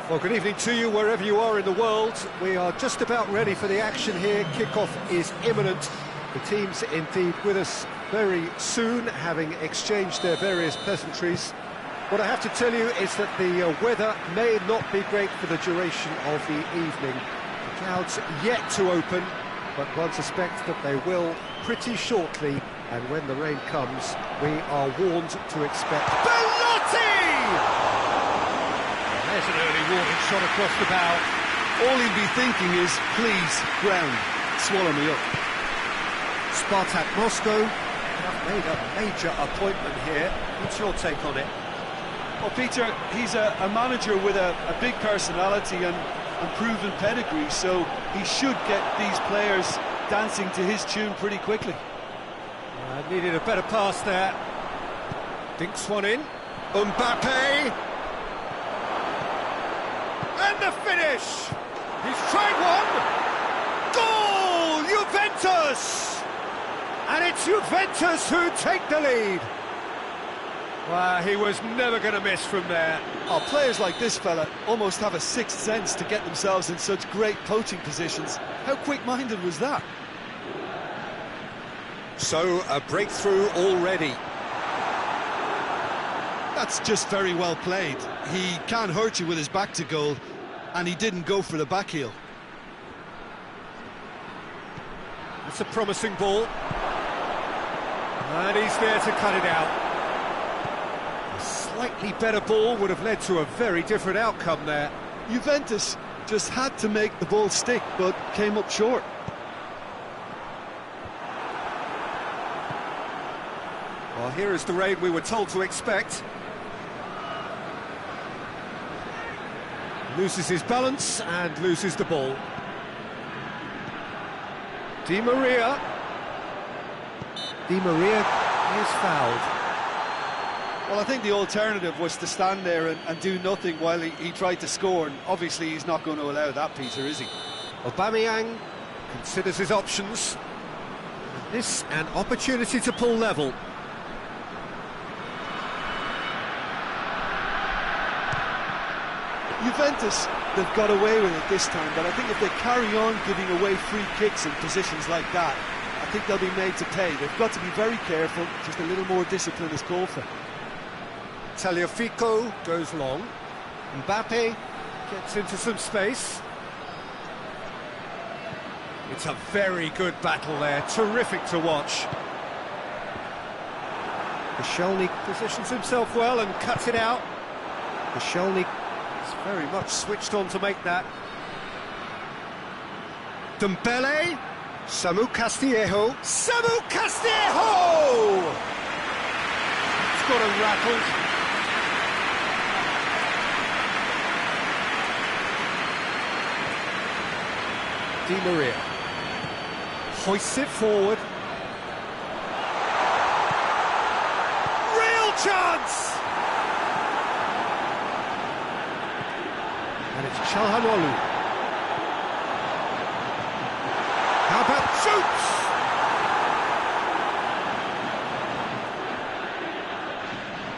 Well, good evening to you wherever you are in the world. We are just about ready for the action here. Kickoff is imminent. The teams indeed with us very soon, having exchanged their various pleasantries. What I have to tell you is that the weather may not be great for the duration of the evening. The clouds yet to open, but one suspects that they will pretty shortly, and when the rain comes, we are warned to expect Belotti! There's an early warning shot across the bow. All he'll be thinking is, please, ground, swallow me up. Spartak Moscow have made a major appointment here. What's your take on it? Well, Peter, he's a manager with a big personality and proven pedigree, so he should get these players dancing to his tune pretty quickly. Needed a better pass there. Dinks one in. Mbappe! And the finish! He's tried one! Goal! Juventus! And it's Juventus who take the lead. Well, he was never going to miss from there. Oh, players like this fella almost have a sixth sense to get themselves in such great poaching positions. How quick-minded was that? So, a breakthrough already. That's just very well played. He can't hurt you with his back to goal, and he didn't go for the back heel. That's a promising ball. And he's there to cut it out. A slightly better ball would have led to a very different outcome there. Juventus just had to make the ball stick, but came up short. Well, here is the rain we were told to expect. Loses his balance and loses the ball. Di Maria. Di Maria is fouled. Well, I think the alternative was to stand there and do nothing while he tried to score, and obviously he's not going to allow that, Peter, is he? Aubameyang considers his options. This an opportunity to pull level. Juventus, they've got away with it this time, but I think if they carry on giving away free kicks in positions like that, I think they'll be made to pay. They've got to be very careful, just a little more discipline is called for. Tagliafico goes long. Mbappe gets into some space. It's a very good battle there, terrific to watch. Koscielny positions himself well and cuts it out. Koscielny is very much switched on to make that. Dembele, Samu Castillejo. Samu Castillejo! It's got him rattled. Di Maria hoists it forward. Real chance! And it's Çalhanoğlu. How about shoots?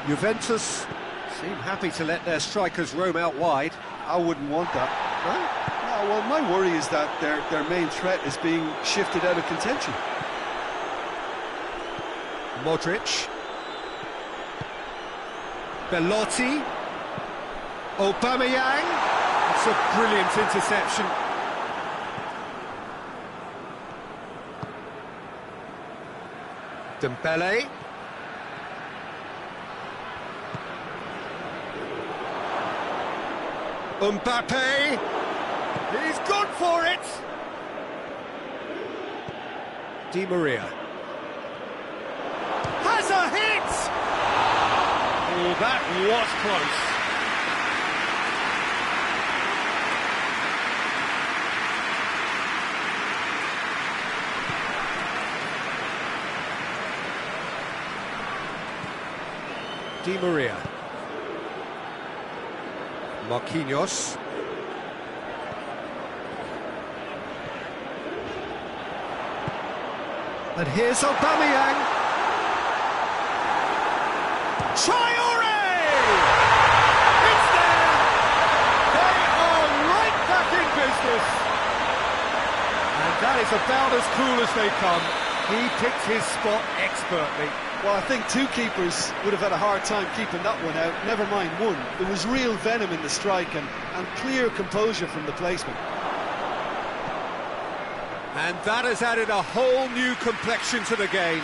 Juventus seem happy to let their strikers roam out wide. I wouldn't want that. Huh? No, well, my worry is that their main threat is being shifted out of contention. Modric. Belotti. Aubameyang. It's a brilliant interception. Dembele. Mbappe. He's gone for it. Di Maria. Has a hit! Oh, that was close. Di Maria. Marquinhos. And here's Aubameyang. Traore! It's there! They decisive. And that is about as cool as they come. He picked his spot expertly. Well, I think two keepers would have had a hard time keeping that one out, never mind one. There was real venom in the strike and clear composure from the placement. And that has added a whole new complexion to the game.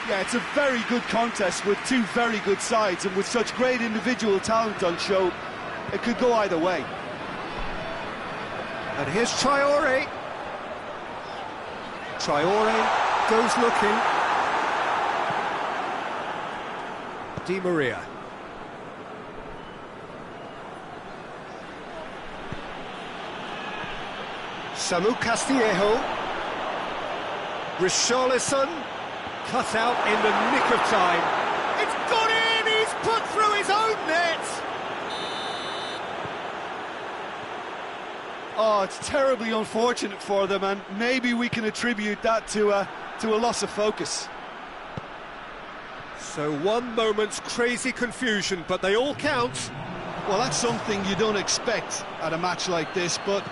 Yeah, it's a very good contest with two very good sides, and with such great individual talent on show, it could go either way. And here's Traore. Traore goes looking. Di Maria. Samu Castillejo. Richarlison cut out in the nick of time. It's gone in! He's put through his own net! Oh, it's terribly unfortunate for them, and maybe we can attribute that to a loss of focus. So one moment's crazy confusion, but they all count. Well, that's something you don't expect at a match like this, but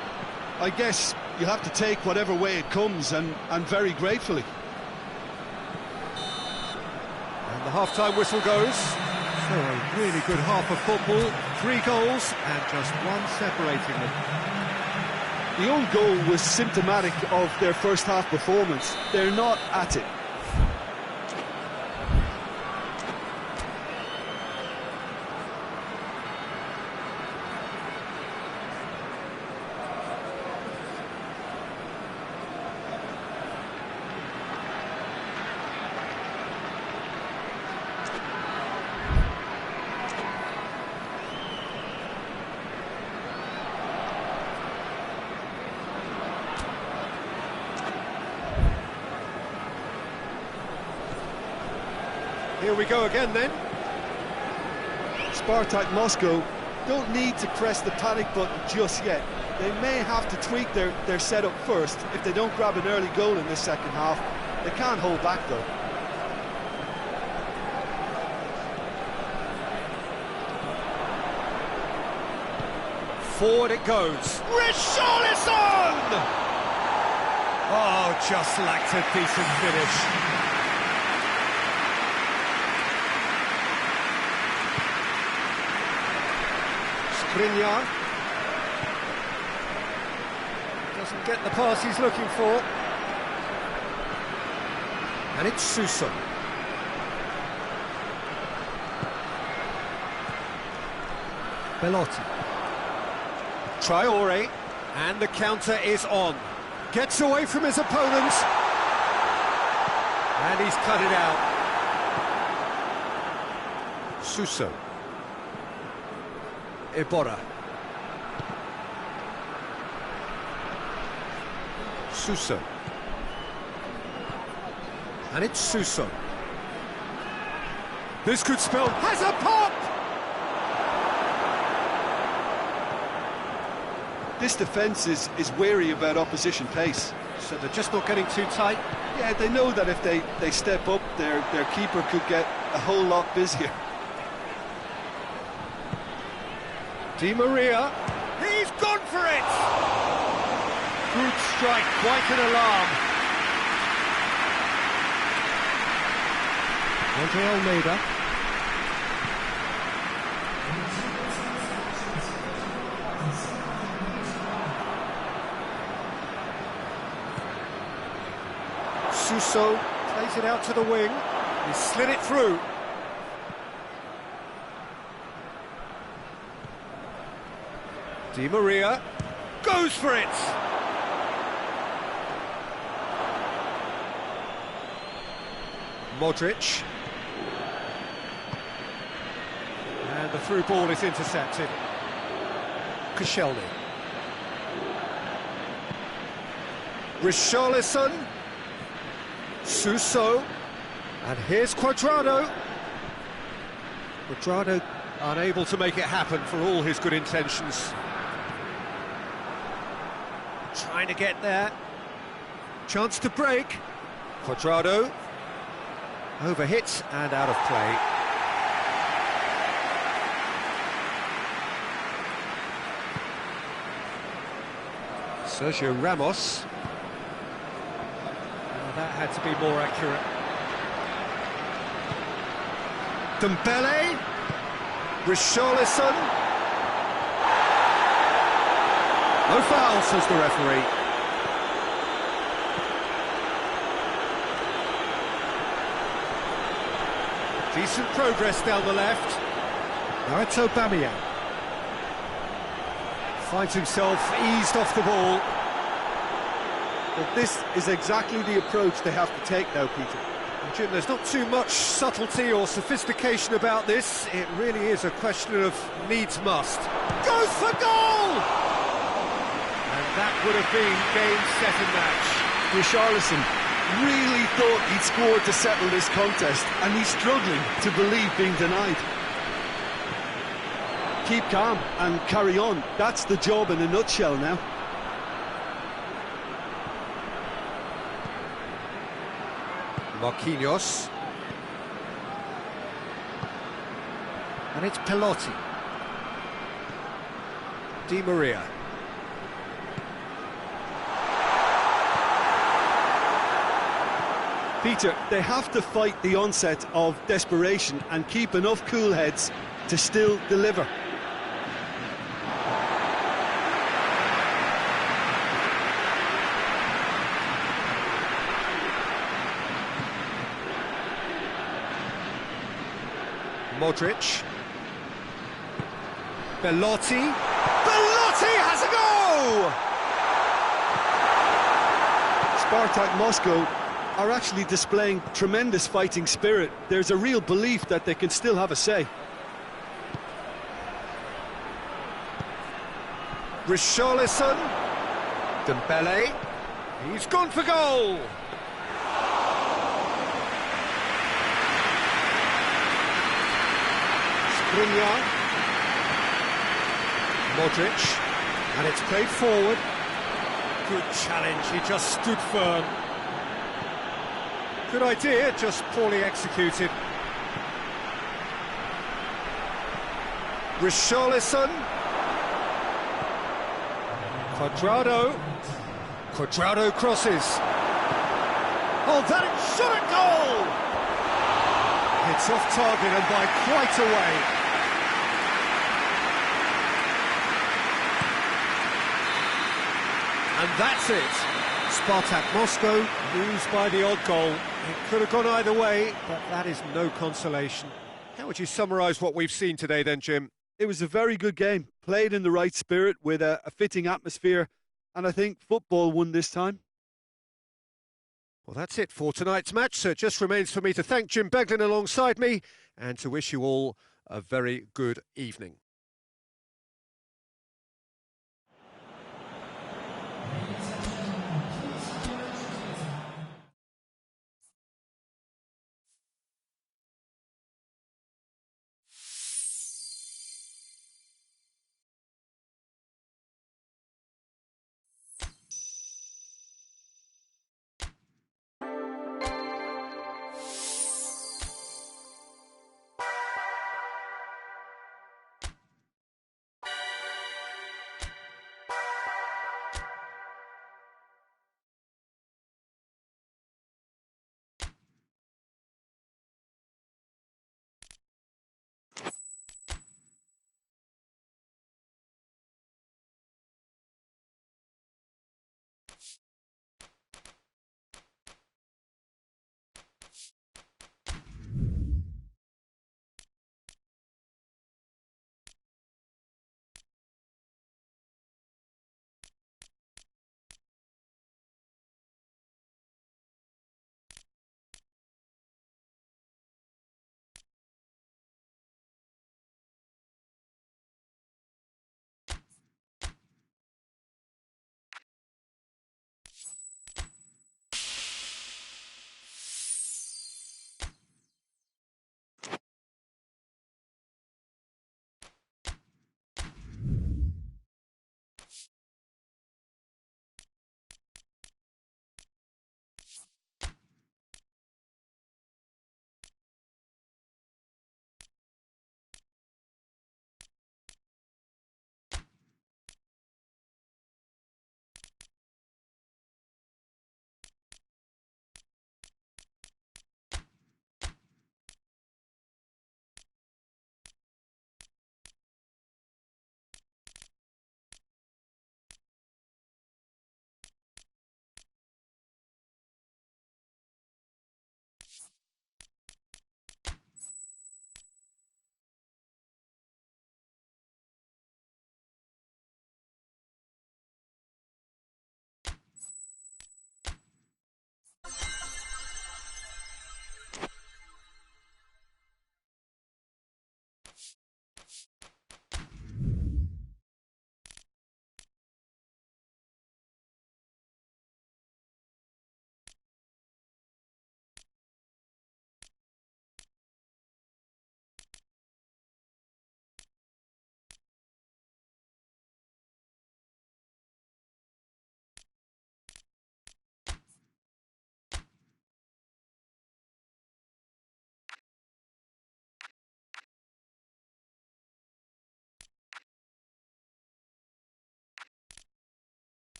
I guess you have to take whatever way it comes, and very gratefully. And the half-time whistle goes. So a really good half of football, 3 goals, and just one separating them. The own goal was symptomatic of their first half performance. They're not at it. Here we go again then. Spartak Moscow don't need to press the panic button just yet. They may have to tweak their setup first if they don't grab an early goal in this second half. They can't hold back though. Forward it goes. Richarlison! Oh, just lacked a decent finish. Skriniar doesn't get the pass he's looking for, and it's Suso. Belotti. Traore, and the counter is on. Gets away from his opponent, and he's cut it out. Suso. Iborra. Suso. And it's Suso. This could spell... Has a pop! This defence is wary about opposition pace. So they're just not getting too tight? Yeah, they know that if they step up, their keeper could get a whole lot busier. Di Maria, he's gone for it! Good strike, quite an alarm. Andre Almeida. Suso plays it out to the wing. He slid it through. Di Maria goes for it! Modric. And the through ball is intercepted. Koscielny. Richarlison. Suso. And here's Cuadrado. Cuadrado unable to make it happen for all his good intentions. Trying to get there. Chance to break. Cuadrado. Overhit and out of play. Sergio Ramos. That had to be more accurate. Dembele. Richarlison. No foul, says the referee. Decent progress down the left. Now it's Aubameyang. Finds himself eased off the ball. But this is exactly the approach they have to take now, Peter. And Jim, there's not too much subtlety or sophistication about this. It really is a question of needs must. Goes for goal! And that would have been game, set and match. Richarlison really thought he'd scored to settle this contest, and he's struggling to believe being denied. Keep calm and carry on. That's the job in a nutshell now. Marquinhos. And it's Pelotti. Di Maria. Peter, they have to fight the onset of desperation and keep enough cool heads to still deliver. Modric. Belotti. Belotti has a go! Spartak Moscow are actually displaying tremendous fighting spirit. There's a real belief that they can still have a say. Richarlison. Dembele. He's gone for goal! Skriniar. Modric. And it's played forward. Good challenge, he just stood firm. Good idea, just poorly executed. Richarlison. Cuadrado. Cuadrado crosses. Oh, that is shot at goal! It's off target and by quite a way. And that's it. Spartak Moscow lose by the odd goal. It could have gone either way, but that is no consolation. How would you summarise what we've seen today then, Jim? It was a very good game, played in the right spirit with a fitting atmosphere, and I think football won this time. Well, that's it for tonight's match, so it just remains for me to thank Jim Beglin alongside me and to wish you all a very good evening.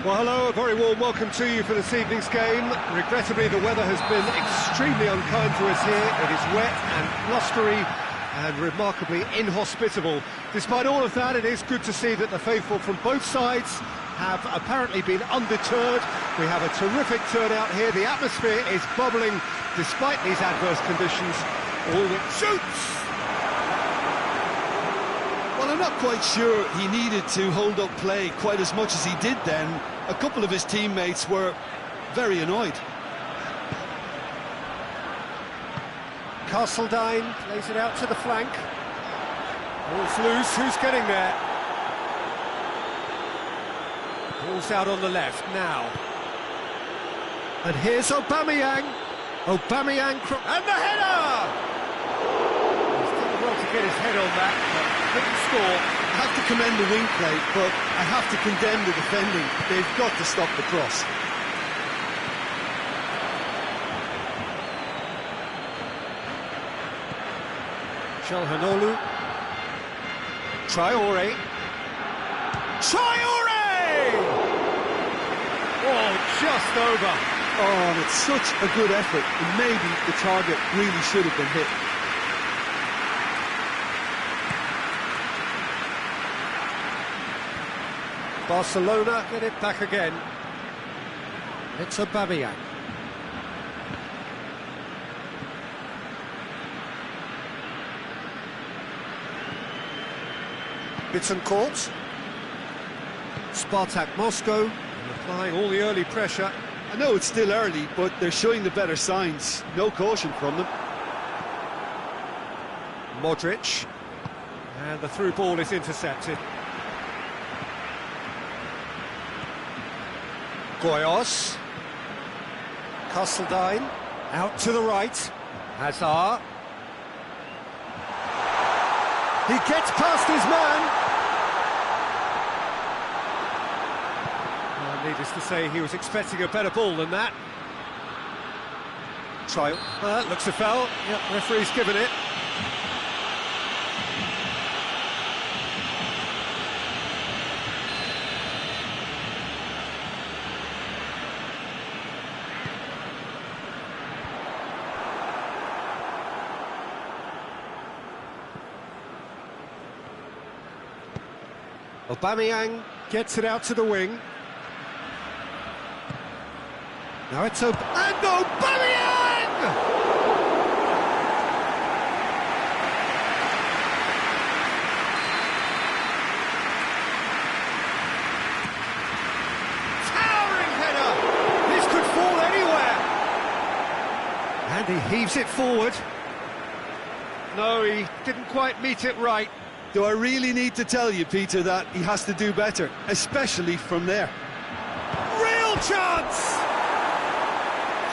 Well, hello, a very warm welcome to you for this evening's game. Regrettably, the weather has been extremely unkind to us here. It is wet and blustery and remarkably inhospitable. Despite all of that, it is good to see that the faithful from both sides have apparently been undeterred. We have a terrific turnout here. The atmosphere is bubbling despite these adverse conditions. All that shoots! Well, I'm not quite sure he needed to hold up play quite as much as he did then. A couple of his teammates were very annoyed. Castledine plays it out to the flank. Ball's loose, who's getting there? Ball's out on the left now. And here's Aubameyang. Aubameyang, and the header! He's done well to get his head on that, but couldn't score. I have to commend the wing play, but I have to condemn the defending. They've got to stop the cross. Çalhanoğlu. Traore. Traore! Oh, just over. Oh, and it's such a good effort, and maybe the target really should have been hit. Barcelona get it back again. It's Aubameyang. Pes20kriворучкин. Spartak Moscow applying all the early pressure. I know it's still early, but they're showing the better signs. No caution from them. Modric. And the through ball is intercepted. Goyos. Castledine. Out to the right. Hazard. He gets past his man. Well, needless to say, he was expecting a better ball than that. Trial. Looks a foul. Yep, referee's given it. Aubameyang gets it out to the wing. Now it's and Aubameyang! Towering header! This could fall anywhere! And he heaves it forward. No, he didn't quite meet it right. Do I really need to tell you, Peter, that he has to do better, especially from there? Real chance!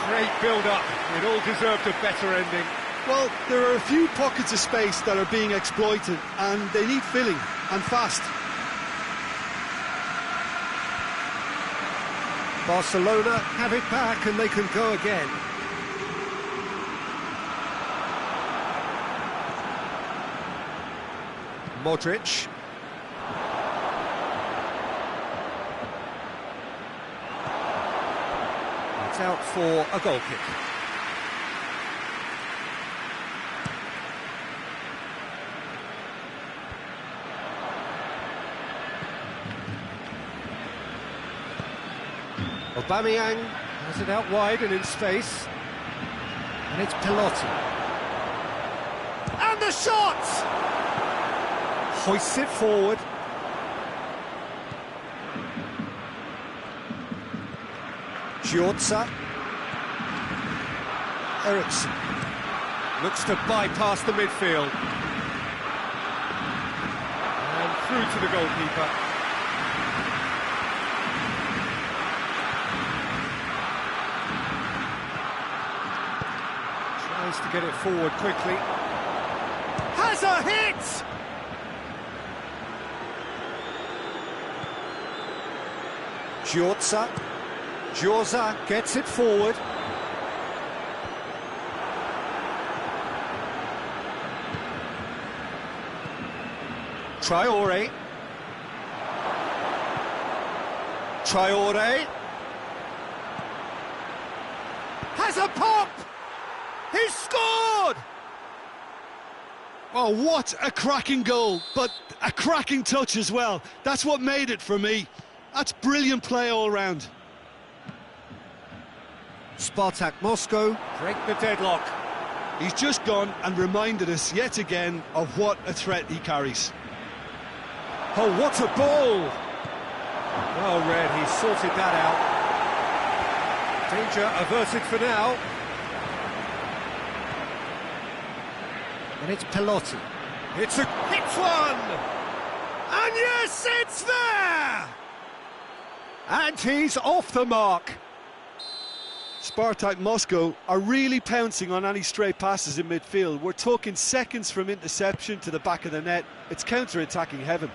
Great build-up. It all deserved a better ending. Well, there are a few pockets of space that are being exploited, and they need filling, and fast. Barcelona have it back, and they can go again. Modric. It's out for a goal kick. Aubameyang has it out wide and in space. And it's Pelotti. And the shot! Hoists it forward. Giorza. Eriksson looks to bypass the midfield. And through to the goalkeeper. Tries to get it forward quickly. Has a hit! Giorza gets it forward. Traore. Traore has a pop! He's scored! Oh, what a cracking goal, but a cracking touch as well. That's what made it for me. That's brilliant play all round. Spartak Moscow break the deadlock. He's just gone and reminded us yet again of what a threat he carries. Oh, what a ball! Well read, he sorted that out. Danger averted for now. And it's Pelotti. It's one! And yes, it's there! And he's off the mark. Spartak Moscow are really pouncing on any stray passes in midfield. We're talking seconds from interception to the back of the net. It's counter-attacking heaven.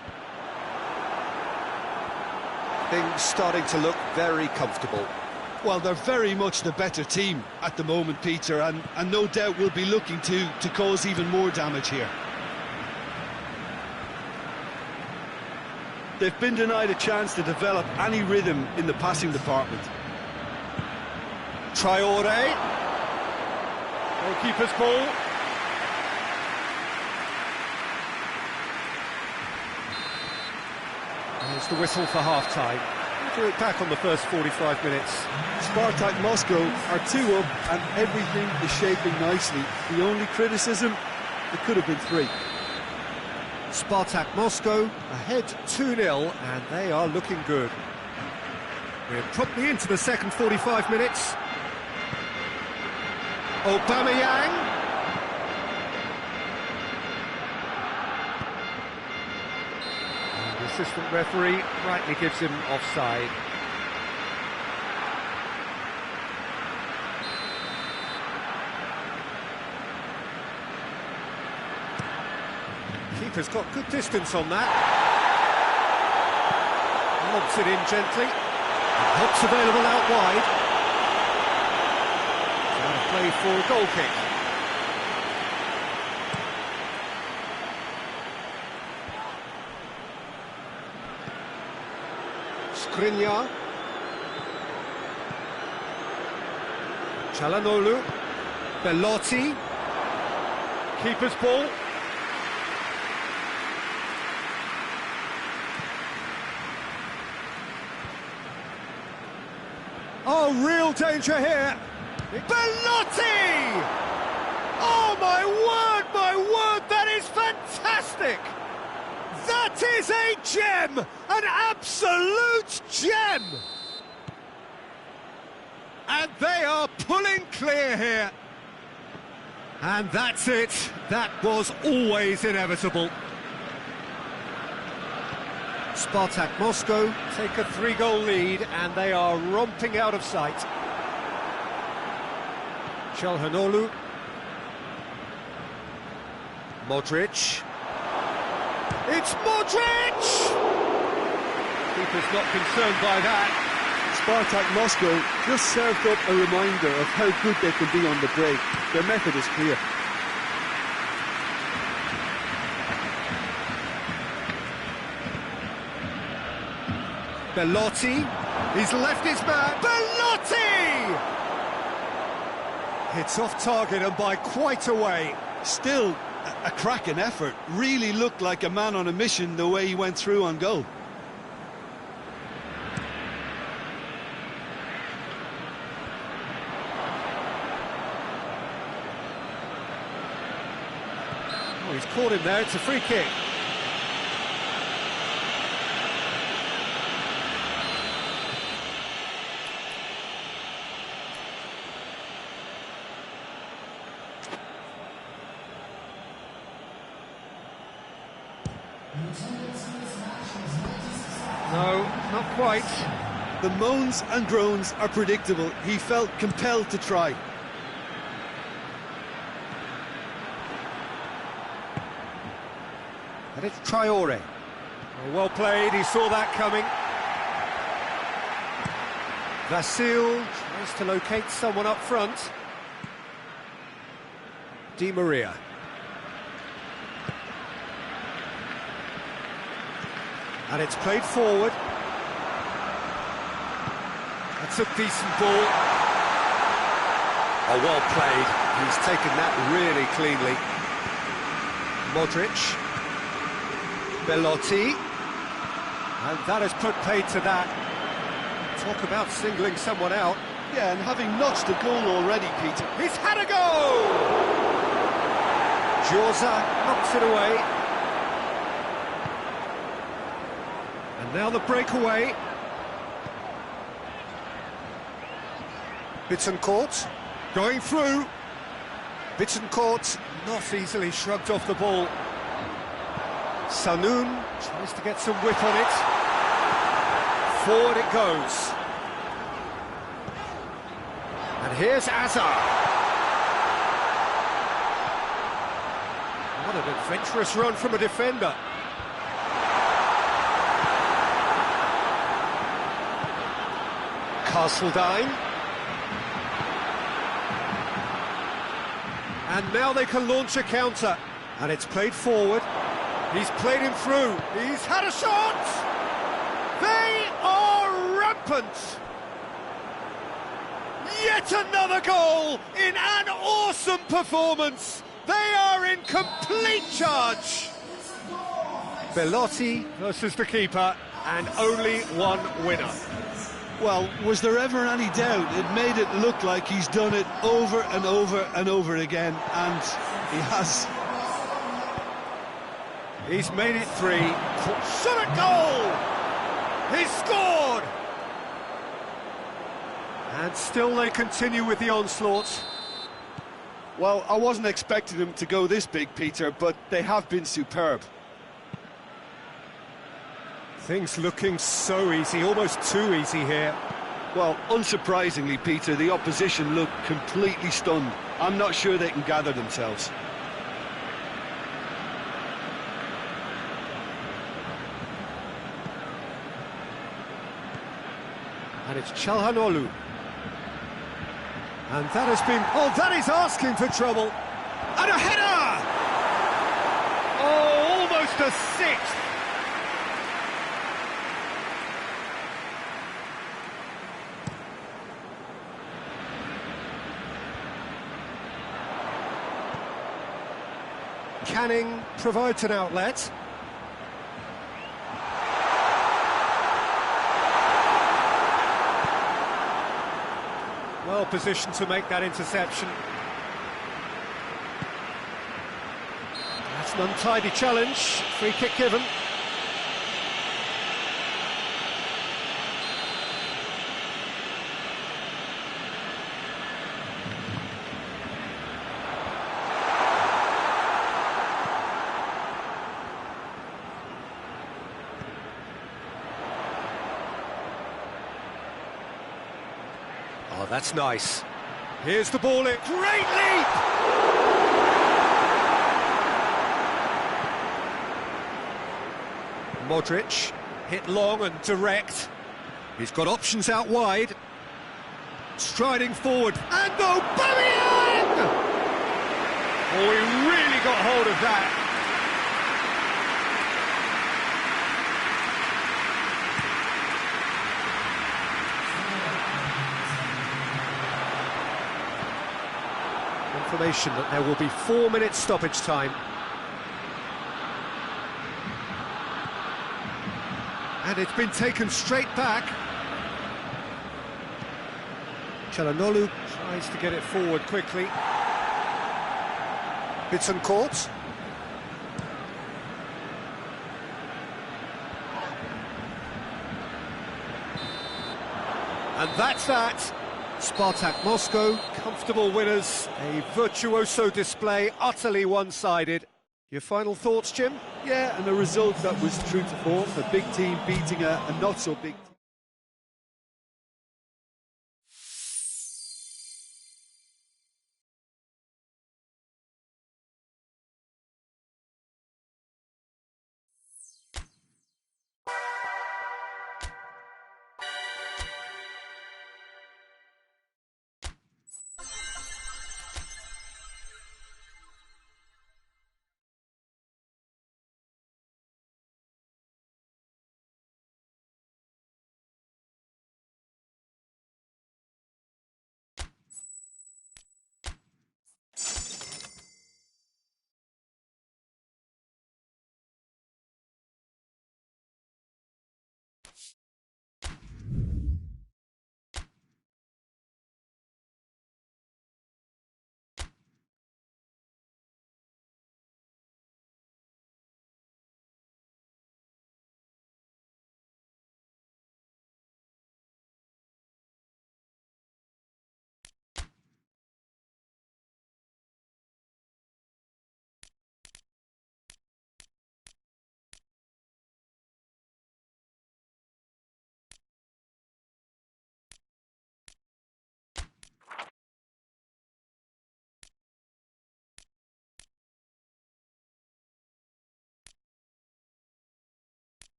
Things starting to look very comfortable. Well, they're very much the better team at the moment, Peter, and no doubt will be looking to cause even more damage here. They've been denied a chance to develop any rhythm in the passing department. Traore. Goalkeeper's ball. There's the whistle for half-time. We'll do it back on the first 45 minutes. Spartak Moscow are 2 up and everything is shaping nicely. The only criticism, it could have been 3. Spartak Moscow ahead 2-0 and they are looking good. We're promptly into the second 45 minutes. Aubameyang. And the assistant referee rightly gives him offside. Keeper's got good distance on that. Lobs it in gently. Help's available out wide. Play for a goal kick. Skriniar. Çalhanoğlu. Belotti. Keeper's ball. Oh, real danger here. Belotti! Oh, my word, that is fantastic! That is a gem, an absolute gem! And they are pulling clear here. And that's it, that was always inevitable. Spartak Moscow take a 3-goal lead and they are romping out of sight. Çalhanoğlu. Modric. It's Modric! Keeper's not concerned by that. Spartak Moscow just served up a reminder of how good they can be on the break. Their method is clear. Belotti. He's left his man. Belotti! It's off target and by quite a way. Still a cracking effort. Really looked like a man on a mission the way he went through on goal. Oh, he's caught him there. It's a free kick. No, not quite. The moans and groans are predictable. He felt compelled to try. And it's Traore. Oh, well played, he saw that coming. Vasil tries to locate someone up front. Di Maria. And it's played forward. That's a decent ball. Oh, well played. He's taken that really cleanly. Modric. Belotti. And that has put paid to that. Talk about singling someone out. Yeah, and having notched a goal already, Peter. He's had a go! Jorza knocks it away. And now the breakaway. Bittencourt going through. Bittencourt not easily shrugged off the ball. Sanoun tries to get some whip on it. Forward it goes. And here's Azar. What an adventurous run from a defender. Castledine. And now they can launch a counter. And it's played forward. He's played him through. He's had a shot! They are rampant! Yet another goal in an awesome performance! They are in complete charge! Belotti versus the keeper, and only one winner. Well, was there ever any doubt? It made it look like he's done it over and over and over again, and he has. He's made it 3. Shot at goal! He's scored! And still they continue with the onslaught. Well, I wasn't expecting them to go this big, Peter, but they have been superb. Things looking so easy, almost too easy here. Well, unsurprisingly, Peter, the opposition look completely stunned. I'm not sure they can gather themselves. And it's Çalhanoğlu. And that has been... Oh, that is asking for trouble. And a header! Oh, almost a 6th. Canning provides an outlet. Well positioned to make that interception. That's an untidy challenge. Free kick given. Oh, that's nice. Here's the ball in. Great leap! Modric, hit long and direct. He's got options out wide. Striding forward. And Aubameyang! Oh, he really got hold of that. Confirmation that there will be 4 minutes stoppage time. And it's been taken straight back. Çalhanoğlu tries to get it forward quickly. Bittencourt. And that's that. Spartak Moscow, comfortable winners, a virtuoso display, utterly one-sided. Your final thoughts, Jim? Yeah, and a result that was true to form, a big team beating a not-so-big team.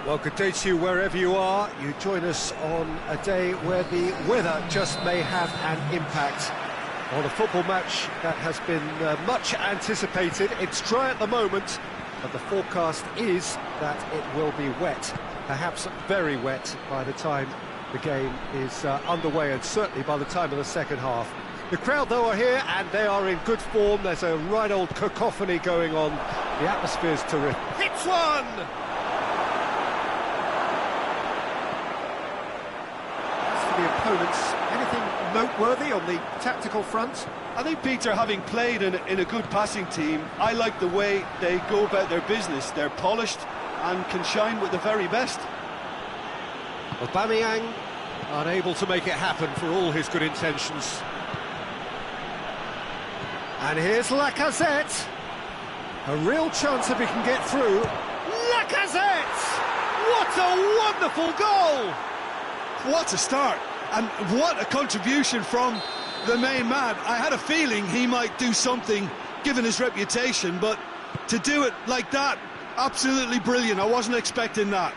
Well, good day to you wherever you are. You join us on a day where the weather just may have an impact on a football match that has been much anticipated. It's dry at the moment, but the forecast is that it will be wet, perhaps very wet by the time the game is underway, and certainly by the time of the second half. The crowd, though, are here, and they are in good form. There's a right old cacophony going on. The atmosphere's terrific. Hits one! The opponents, anything noteworthy on the tactical front? I think, Peter, having played in a good passing team, I like the way they go about their business. They're polished and can shine with the very best. Aubameyang unable to make it happen for all his good intentions. And here's Lacazette. A real chance if he can get through. Lacazette! What a wonderful goal! What a start, and what a contribution from the main man. I had a feeling he might do something, given his reputation, but to do it like that, absolutely brilliant. I wasn't expecting that.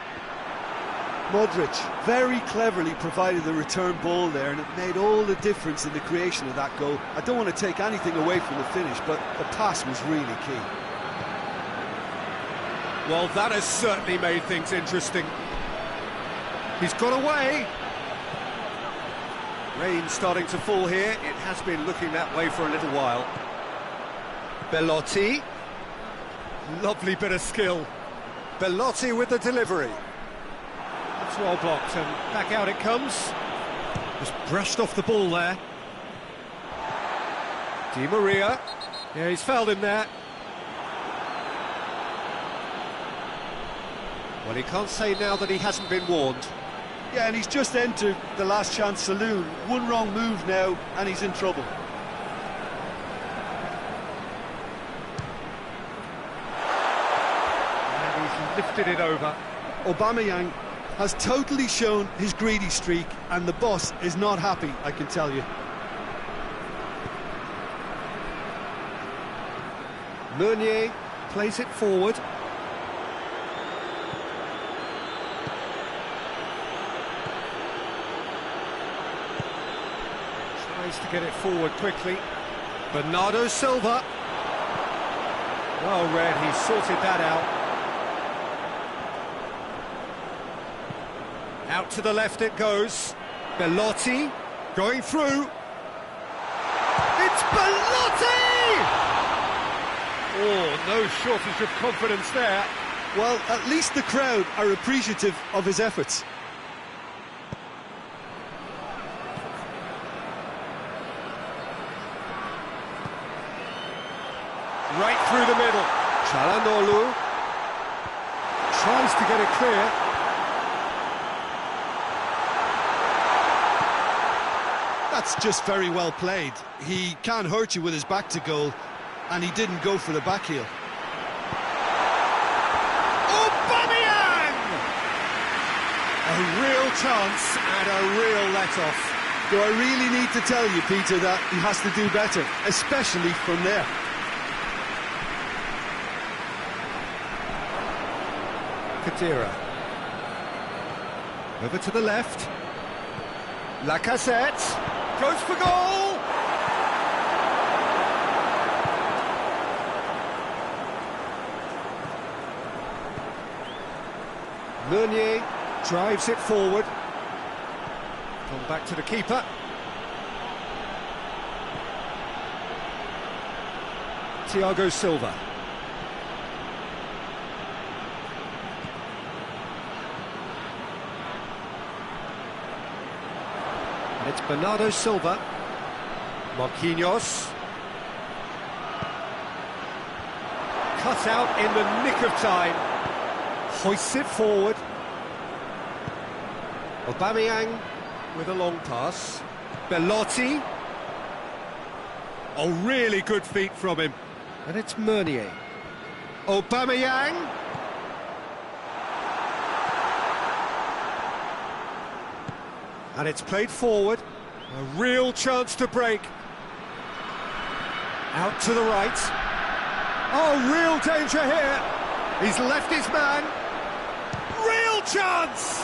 Modric very cleverly provided the return ball there, and it made all the difference in the creation of that goal. I don't want to take anything away from the finish, but the pass was really key. Well, that has certainly made things interesting. He's got away. Rain starting to fall here. It has been looking that way for a little while. Belotti. Lovely bit of skill. Belotti with the delivery. That's well blocked, and back out it comes. Just brushed off the ball there. Di Maria. Yeah, he's fouled him there. Well, he can't say now that he hasn't been warned. Yeah, and he's just entered the last chance saloon. One wrong move now, and he's in trouble. And he's lifted it over. Aubameyang has totally shown his greedy streak, and the boss is not happy, I can tell you. Meunier plays it forward. Tries to get it forward quickly. Bernardo Silva. Well read, he sorted that out. Out to the left it goes. Belotti going through. It's Belotti! Oh, no shortage of confidence there. Well, at least the crowd are appreciative of his efforts. Right through the middle. Çalhanoğlu tries to get it clear. That's just very well played. He can't hurt you with his back to goal, and he didn't go for the back heel. Aubameyang! A real chance and a real let-off. Do I really need to tell you, Peter, that he has to do better, especially from there? Khedira. Over to the left. Lacazette goes for goal! Meunier drives it forward. Come back to the keeper. Thiago Silva. And it's Bernardo Silva. Marquinhos. Cut out in the nick of time. Hoists it forward. Aubameyang with a long pass. Belotti. Oh, really good feet from him. And it's Meunier. Aubameyang. And it's played forward. A real chance to break. Out to the right. Oh, real danger here. He's left his man. Real chance!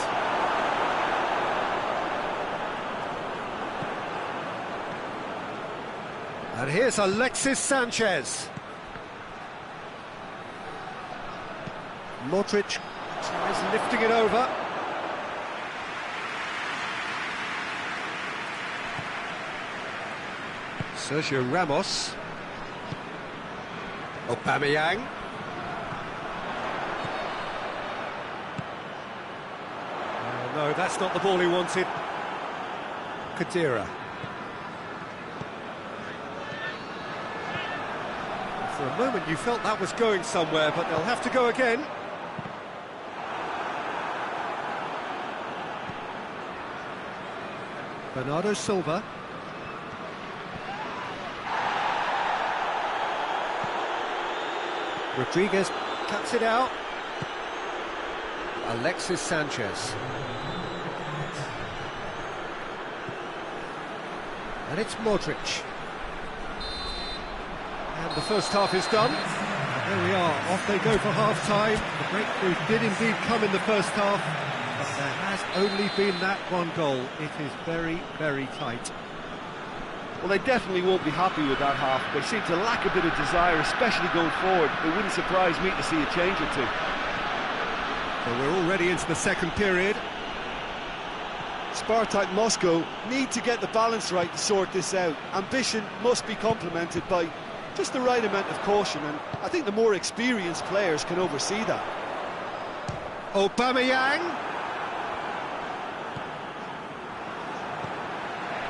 And here's Alexis Sanchez. Modric tries lifting it over. Sergio Ramos. Aubameyang. Oh, no, that's not the ball he wanted. Khedira. For a moment you felt that was going somewhere, but they'll have to go again. Bernardo Silva. Rodriguez cuts it out. Alexis Sanchez. And it's Modric. And the first half is done. There we are, off they go for half-time. The breakthrough did indeed come in the first half, but there has only been that one goal. It is very, very tight. Well, they definitely won't be happy with that half. They seem to lack a bit of desire, especially going forward. It wouldn't surprise me to see a change or two. So we're already into the second period. Spartak Moscow need to get the balance right to sort this out. Ambition must be complemented by just the right amount of caution, and I think the more experienced players can oversee that. Aubameyang.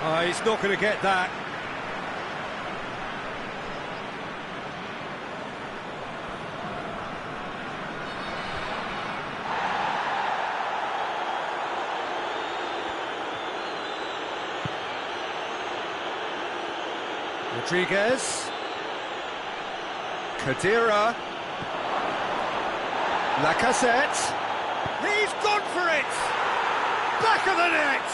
Oh, he's not going to get that. Rodriguez. Khedira. Lacazette. He's gone for it! Back of the net!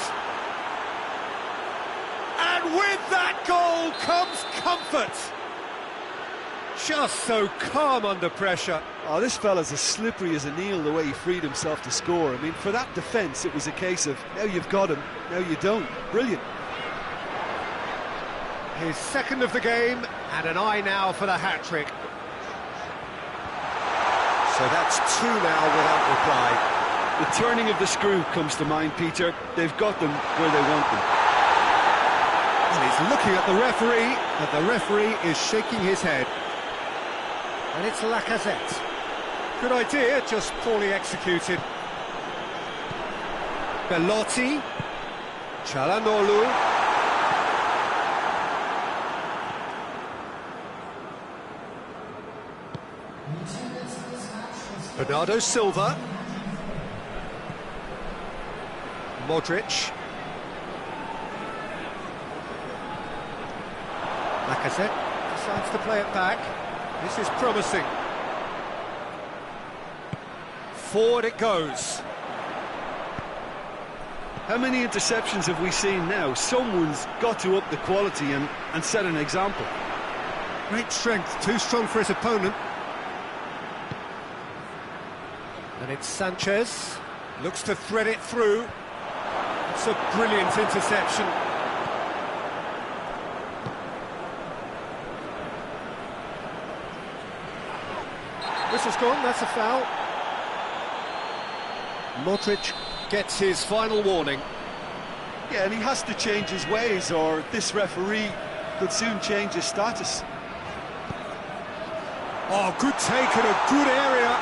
And with that goal comes comfort. Just so calm under pressure. Oh, this fella's as slippery as an eel the way he freed himself to score. I mean, for that defence, it was a case of, now you've got him, now you don't. Brilliant. His second of the game, and an eye now for the hat-trick. So that's two now without reply. The turning of the screw comes to mind, Peter. They've got them where they want them. And he's looking at the referee, but the referee is shaking his head. And it's Lacazette. Good idea, just poorly executed. Belotti. Çalhanoğlu. Bernardo Silva. Modric. Lacazette decides to play it back. This is promising. Forward it goes. How many interceptions have we seen now? Someone's got to up the quality and set an example. Great strength, too strong for his opponent. And it's Sanchez, looks to thread it through. It's a brilliant interception. Whistle's gone, that's a foul. Modric gets his final warning. Yeah, and he has to change his ways, or this referee could soon change his status. Oh, good take in a good area.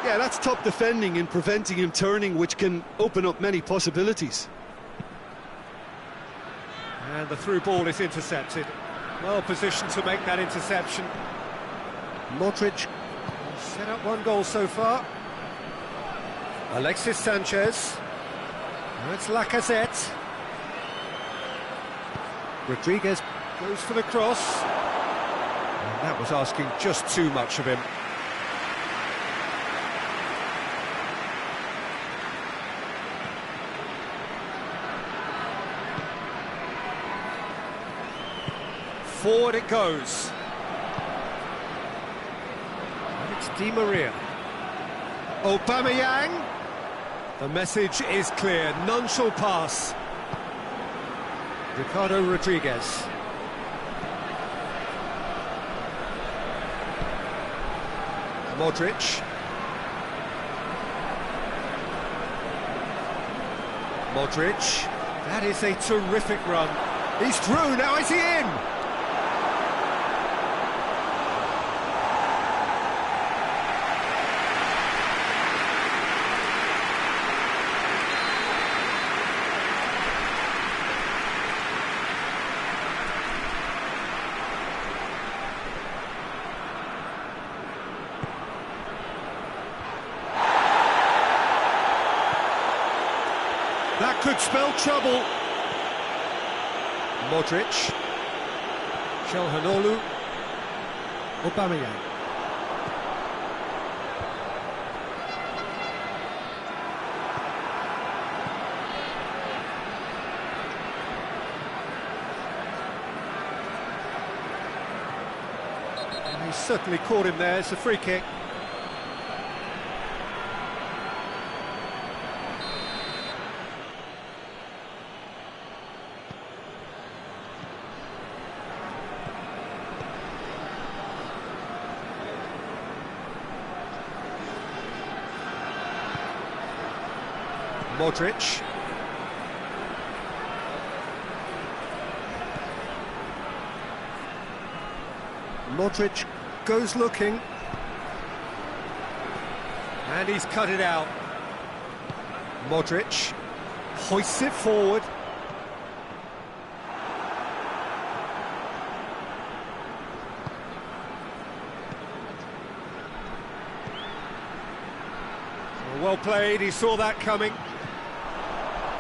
Yeah, that's top defending and preventing him turning, which can open up many possibilities. And the through ball is intercepted. Well positioned to make that interception. Modric set up one goal so far. Alexis Sanchez. Now it's Lacazette. Rodriguez goes for the cross. And that was asking just too much of him. Forward it goes. And it's Di Maria. Aubameyang. The message is clear, none shall pass. Ricardo Rodriguez. Modric. Modric. That is a terrific run. He's through, now is he in? That could spell trouble. Modric. Calhanoglu. Aubameyang. And he certainly caught him there. It's a free kick. Modric. Modric goes looking. And he's cut it out. Modric hoists it forward. Well played, he saw that coming.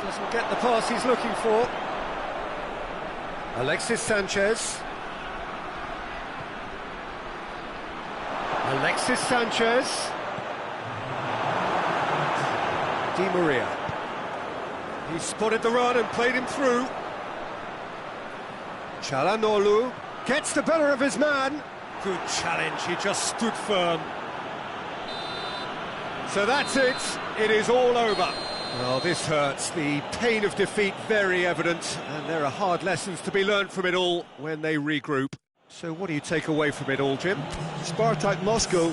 Doesn't get the pass he's looking for. Alexis Sanchez. Alexis Sanchez. Di Maria. He spotted the run and played him through. Calhanoglu gets the better of his man. Good challenge, he just stood firm. So that's it, it is all over. Well, this hurts, the pain of defeat very evident, and there are hard lessons to be learned from it all when they regroup. So what do you take away from it all, Jim? Spartak Moscow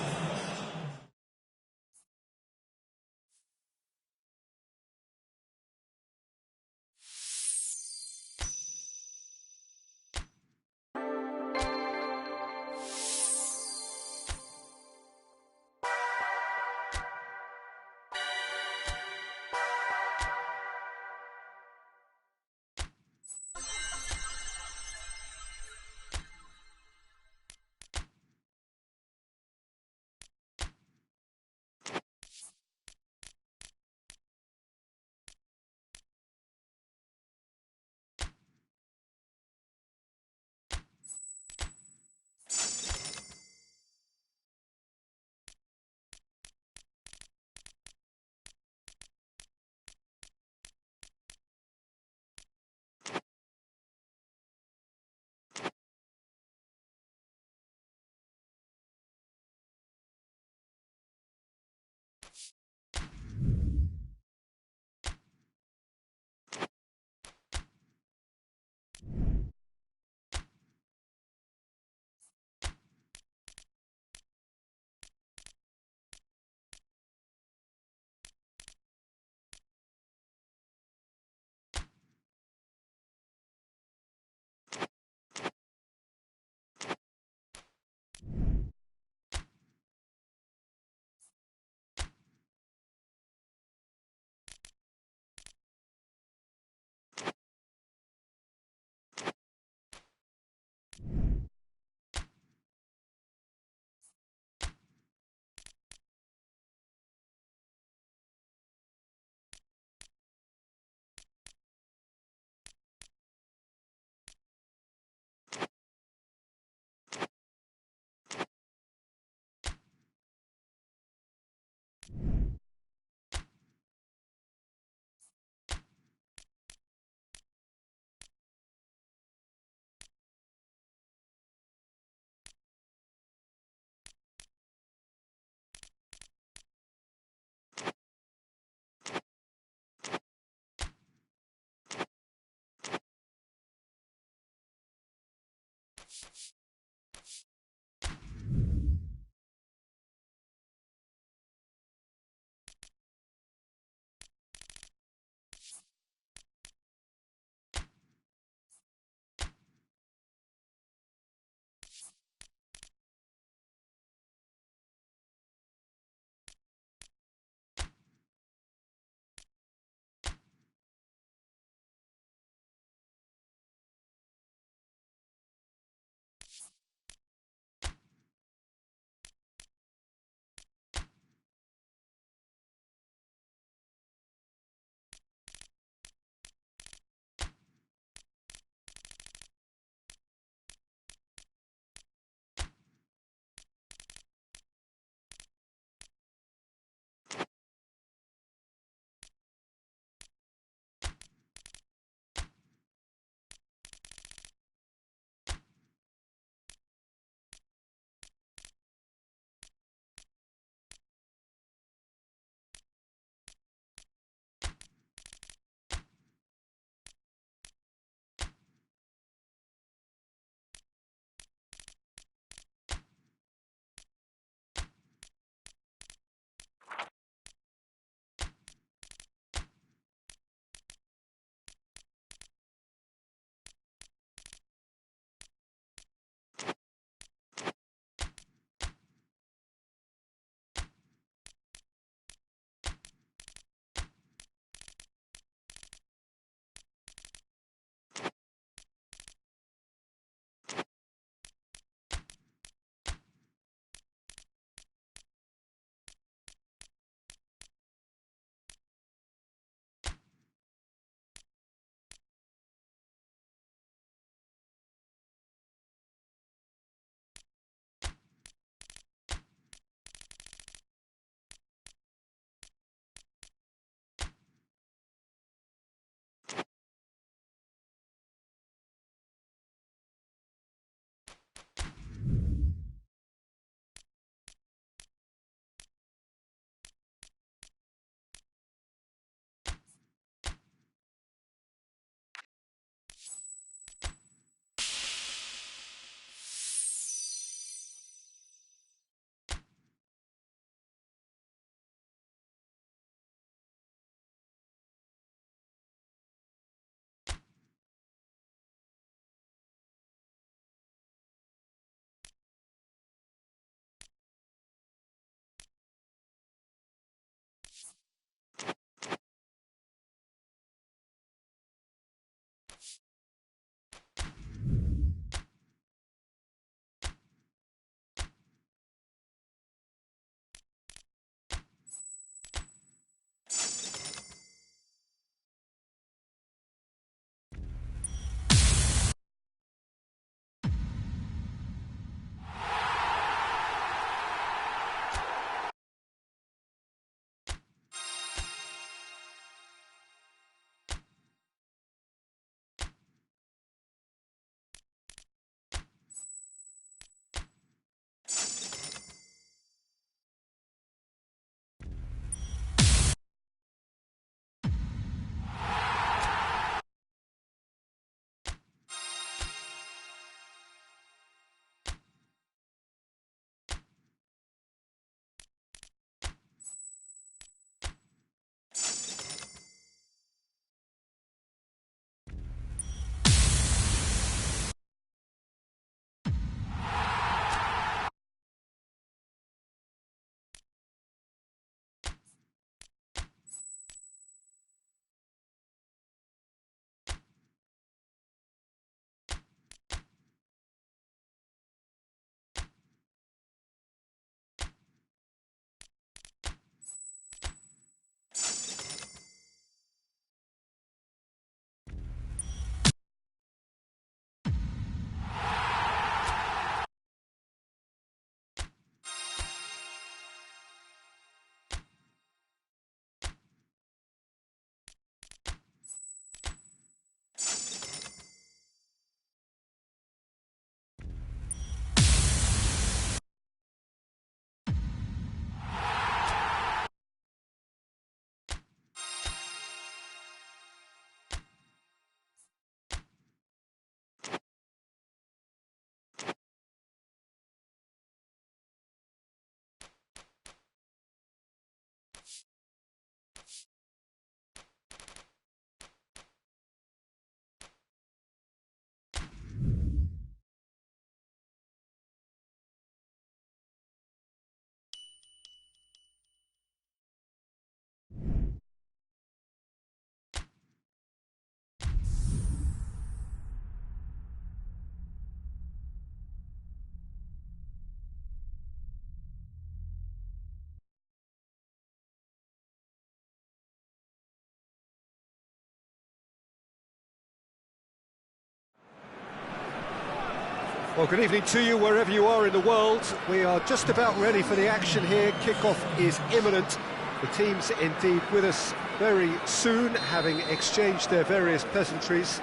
Well, good evening to you wherever you are in the world. We are just about ready for the action here. Kickoff is imminent. The teams indeed with us very soon, having exchanged their various pleasantries.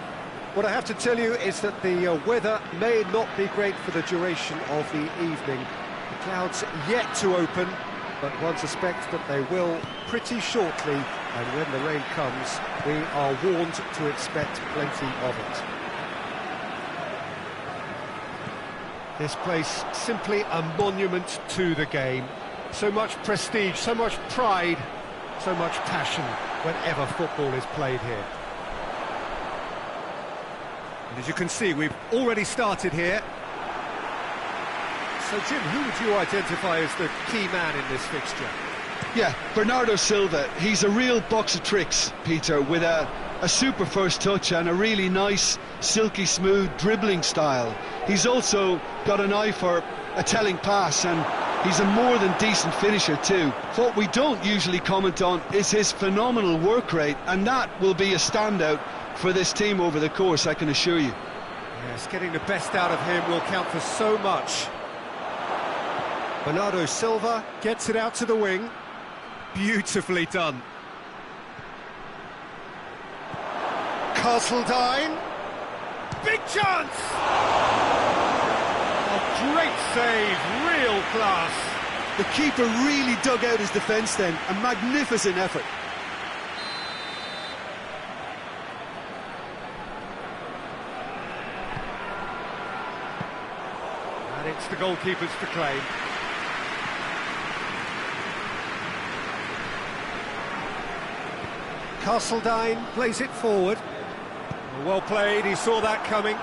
What I have to tell you is that the weather may not be great for the duration of the evening. The clouds yet to open, but one suspects that they will pretty shortly, and when the rain comes, we are warned to expect plenty of it. This place simply a monument to the game. So much prestige, so much pride, so much passion whenever football is played here. And as you can see, we've already started here. So Jim, who would you identify as the key man in this fixture? Yeah, Bernardo Silva. He's a real box of tricks, Peter, with a super first touch and a really nice, silky smooth dribbling style. He's also got an eye for a telling pass, and he's a more than decent finisher too. What we don't usually comment on is his phenomenal work rate, and that will be a standout for this team over the course, I can assure you. Yes, getting the best out of him will count for so much. Bernardo Silva gets it out to the wing. Beautifully done. Castledine. Big chance! A great save, real class. The keeper really dug out his defence then, a magnificent effort. And it's the goalkeeper's to claim. Castledine plays it forward. Well played, he saw that coming.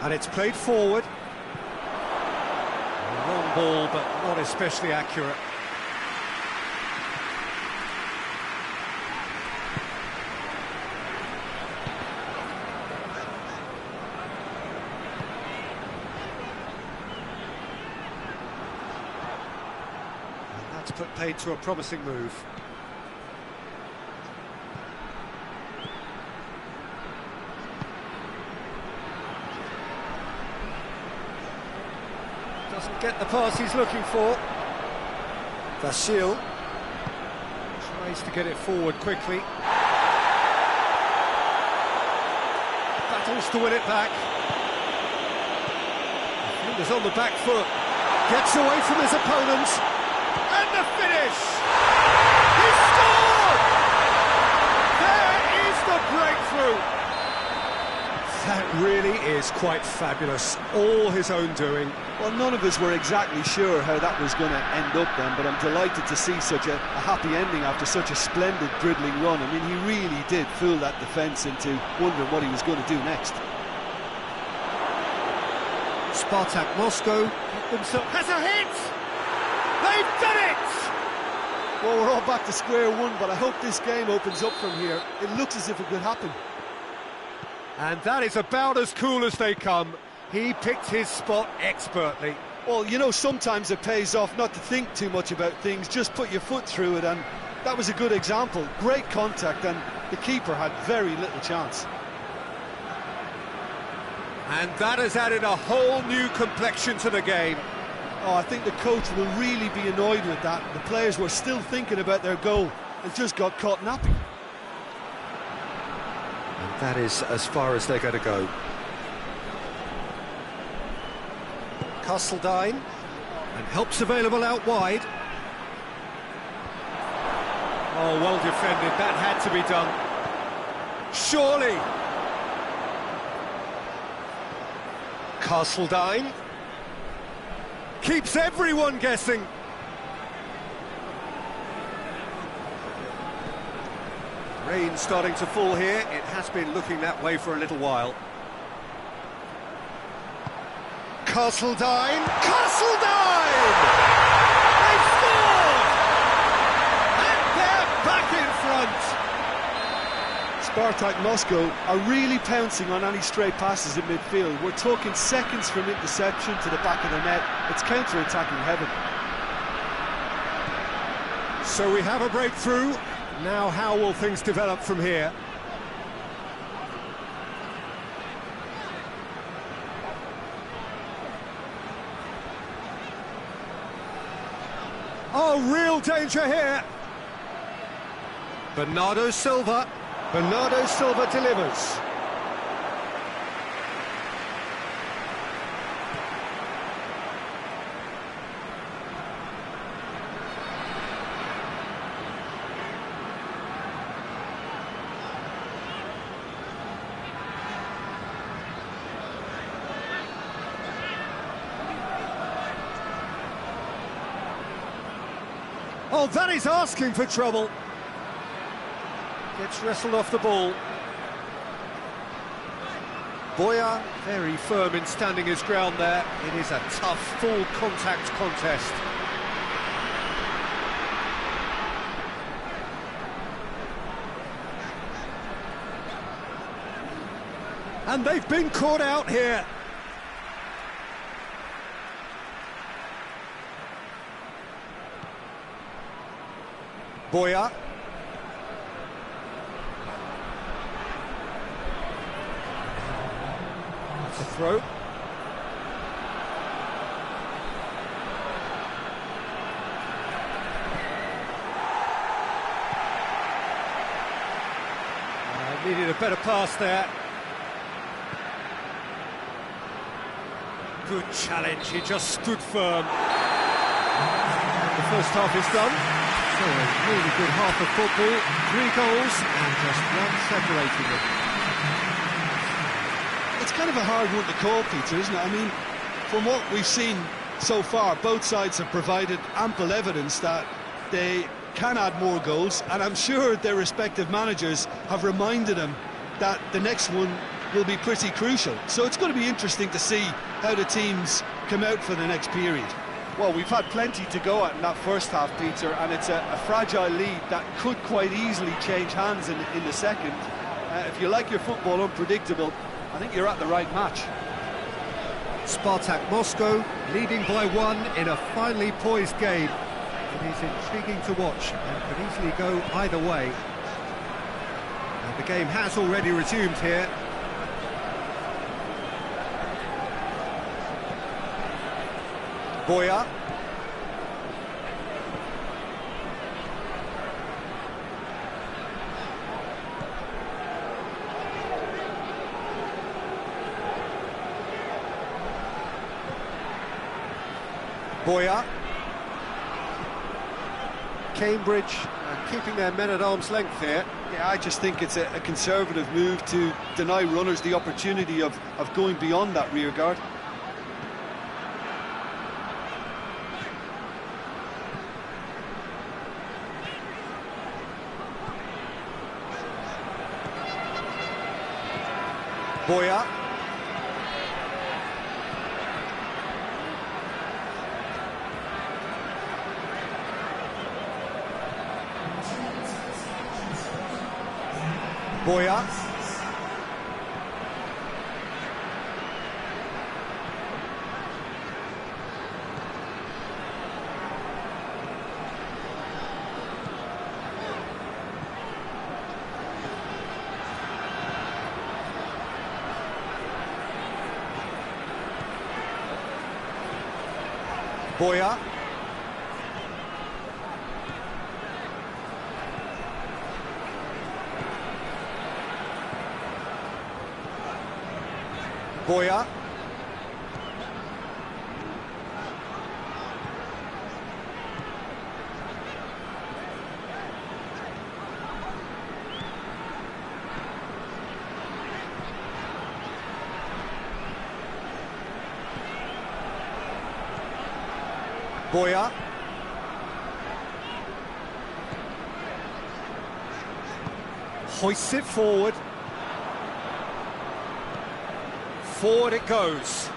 And it's played forward. A wrong ball, but not especially accurate. And that's put paid to a promising move. Doesn't get the pass he's looking for. Vasil tries to get it forward quickly. Battles to win it back. Defender's on the back foot. Gets away from his opponent. And the finish! He scored! There is the breakthrough! That really is quite fabulous. All his own doing. Well, none of us were exactly sure how that was going to end up then, but I'm delighted to see such a happy ending after such a splendid dribbling run. I mean, he really did fool that defence into wondering what he was going to do next. Spartak Moscow has a hit! They've done it! Well, we're all back to square one, but I hope this game opens up from here. It looks as if it could happen. And that is about as cool as they come. He picked his spot expertly. Well, you know, sometimes it pays off not to think too much about things, just put your foot through it, and that was a good example. Great contact, and the keeper had very little chance. And that has added a whole new complexion to the game. Oh, I think the coach will really be annoyed with that. The players were still thinking about their goal and just got caught napping. And that is as far as they're going to go. Castledine, and help's available out wide. Oh, well defended, that had to be done. Surely. Castledine keeps everyone guessing. Rain starting to fall here. It has been looking that way for a little while. Castledine! Castledine! They've scored! And they're back in front! Spartak Moscow are really pouncing on any stray passes in midfield. We're talking seconds from interception to the back of the net. It's counter-attacking heaven. So we have a breakthrough. Now how will things develop from here? real danger here. Bernardo Silva. Bernardo Silva delivers. Oh, that is asking for trouble. Gets wrestled off the ball. Boya, very firm in standing his ground there. It is a tough, full contact contest. And they've been caught out here. Boya. That's a throw. Needed a better pass there. Good challenge, he just stood firm. The first half is done. So a really good half of football, 3 goals and just one separating them. It's kind of a hard one to call, Peter, isn't it? I mean, from what we've seen so far, both sides have provided ample evidence that they can add more goals, and I'm sure their respective managers have reminded them that the next one will be pretty crucial. So it's going to be interesting to see how the teams come out for the next period. Well, we've had plenty to go at in that first half, Peter, and it's a fragile lead that could quite easily change hands in the second. If you like your football unpredictable, I think you're at the right match. Spartak Moscow leading by 1 in a finely poised game. It is intriguing to watch and could easily go either way. And the game has already resumed here. Boya. Boya. Cambridge keeping their men at arm's length here. Yeah, I just think it's a conservative move to deny runners the opportunity of going beyond that rear guard. Boya. Boya. Boya. Boya. Boya. Hoists it forward. Forward it goes.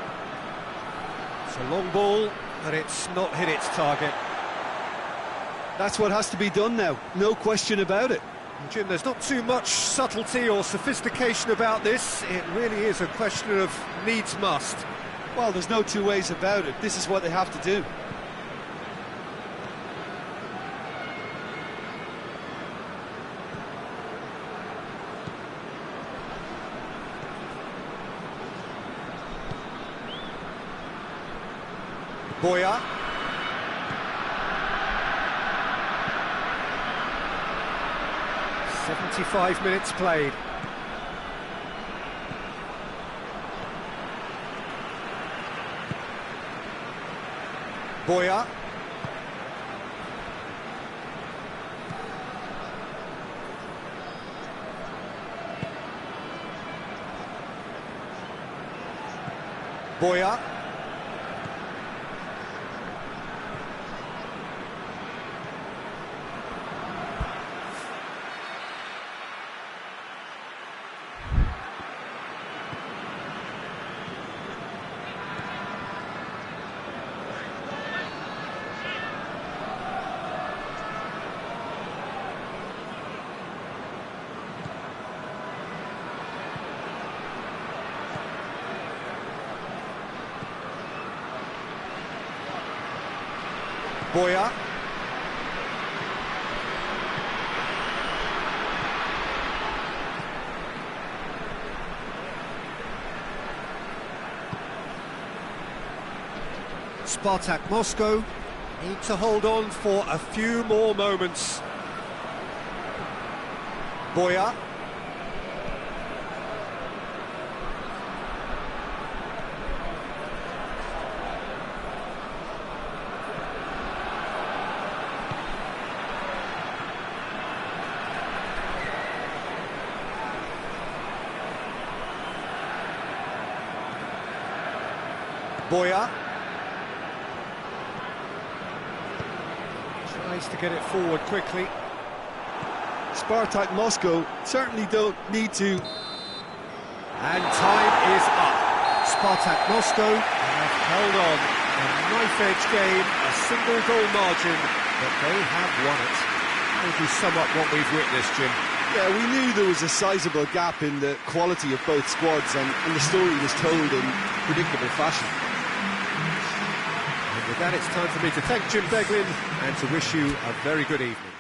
It's a long ball, but it's not hit its target. That's what has to be done now, no question about it. Jim, there's not too much subtlety or sophistication about this. It really is a question of needs must. Well, there's no two ways about it. This is what they have to do. Boya. 75 minutes played. Boya. Boya. Boya. Spartak Moscow need to hold on for a few more moments. Boya. Boya tries to get it forward quickly. Spartak Moscow certainly don't need to. And time is up. Spartak Moscow have held on. A knife-edge game, a single goal margin, but they have won it. How would you sum up what we've witnessed, Jim? Yeah, we knew there was a sizable gap in the quality of both squads, and the story was told in predictable fashion. And with that, it's time for me to thank Jim Beglin and to wish you a very good evening.